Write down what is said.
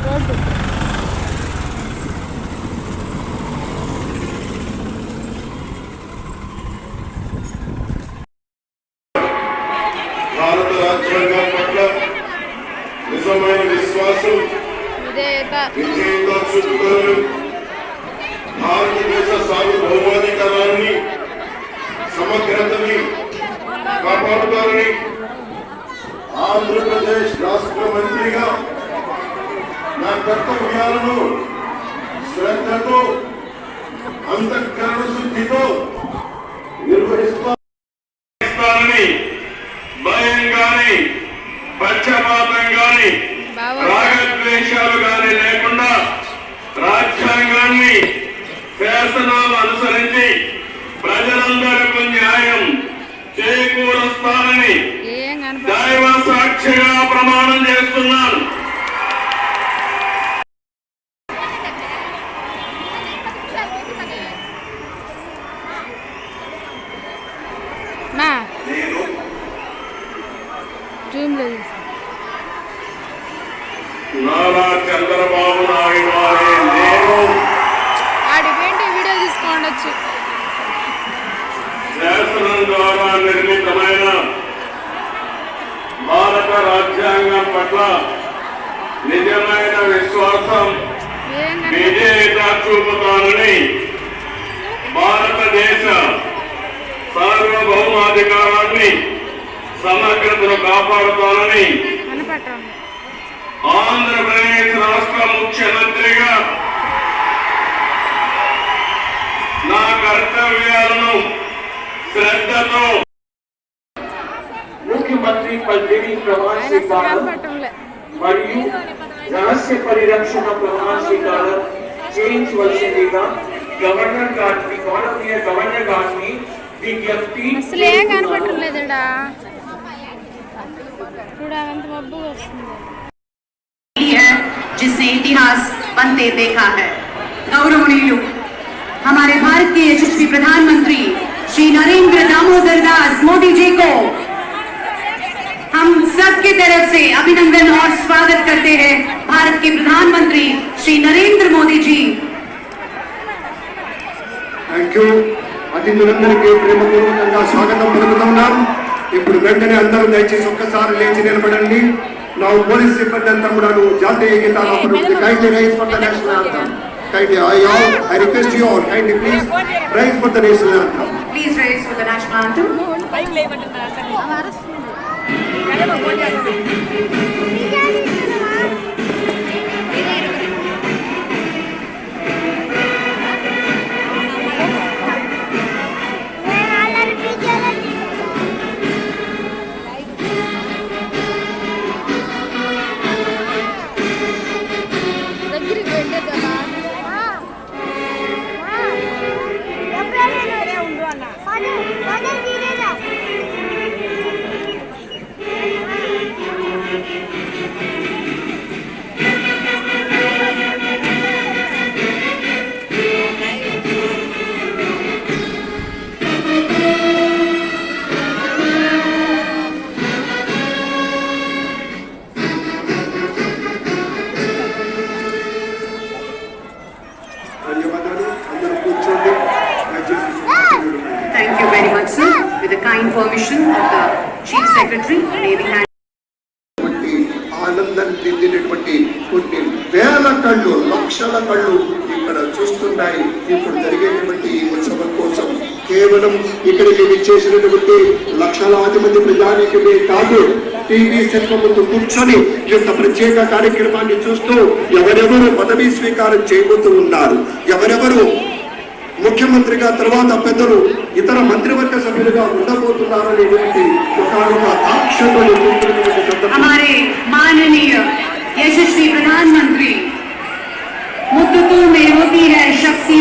Road భారత రాజ్యాంగం పట్ల నిజమైన విశ్వాసం విజయంగా చూపుతారు. భారతదేశ సార్వభౌమాధికారాన్ని సమగ్రతని కాపాడుతారని ఆంధ్రప్రదేశ్ రాష్ట్ర మంత్రిగా నా కర్తవ్యాలను శ్రద్ధతో అంతఃకరణ శుద్ధితో నిర్వహిస్తానని భయం గాని పక్షపాతం గాని రాగద్వేషాలు గాని లేకుండా రాజ్యాంగాన్ని శాసనాలు అనుసరించి ప్రజలందరికీ న్యాయం చేకూరుస్తానని దైవ సాక్షిగా ప్రమాణం చేస్తున్నాను. నారా చంద్రబాబు నాయుడు అనే నేను వీడియో తీసుకోవచ్చు. శాసనం ద్వారా నిర్మితమైన భారత రాజ్యాంగం పట్ల నిజమైన విశ్వాసం విజేత చూపుతానని భారతదేశ సార్వభౌమాధికారాన్ని సమగ్రతను కాపాడుతానని ఆంధ్రప్రదేశ్ రాష్ట్ర ముఖ్యమంత్రిగా నా కర్తవ్యాలను శ్రద్ధతో ముఖ్యమంత్రి పదవి ప్రమాణ స్వీకారం మరియు రహస్య పరిరక్షణ ప్రమాణ స్వీకారం చేయించవలసిందిగా గవర్నర్ గారిని గౌరవనీయ గవర్నర్ గారిని విజ్ఞప్తి. जिसने इतिहास बनते देखा है। गौरवनीय हमारे भारत के यशस्वी प्रधानमंत्री श्री नरेंद्र दामोदर दास मोदी जी को हम सबकी तरफ से अभिनंदन और स्वागत करते हैं। भारत के प्रधानमंत्री श्री नरेंद्र मोदी जी। Thank you. అతిథులందరికీ ప్రేమపూర్వకంగా స్వాగతం పలుకుతున్నాం. ఇప్పుడు వెంటనే అందరూ దయచేసి ఒక్కసారి లేచి నిలబడండి. నా పోలీస్ సిబ్బంది అంతా కూడా జాతీయ గీతాలు kindly rise for the national anthem. Kindly I request you all kindly please rise for the national anthem. Please rise for the national anthem. Thank you very much, sir. With the kind permission of the Chief Secretary, may we hand. ఆనందం చెందినటువంటి కొన్ని వేల కళ్ళు లక్షల కళ్ళు ఇక్కడ చూస్తున్నాయి. ఇప్పుడు జరిగేటువంటి ఈ ఉత్సవం కోసం కేవలం ఇక్కడికి విచ్చేసినటువంటి లక్షలాది మంది ప్రజానికమే కాదు, టీవీ సెట్ల ముందు కూర్చొని ఈ యొక్క ప్రత్యేక కార్యక్రమాన్ని చూస్తూ ఎవరెవరు పదవీ స్వీకారం చేయబోతూ ఉన్నారు, ఎవరెవరు ముఖ్యమంత్రిగా తర్వాత పెద్దలు ఇతర మంత్రివర్గ సభ్యులుగా ఉండబోతున్నారు అనేటువంటి ఒక ఆక్షేపణ. हमारे माननीय यशस्वी प्रधानमंत्री मुद्दतों में होती है शख्सियत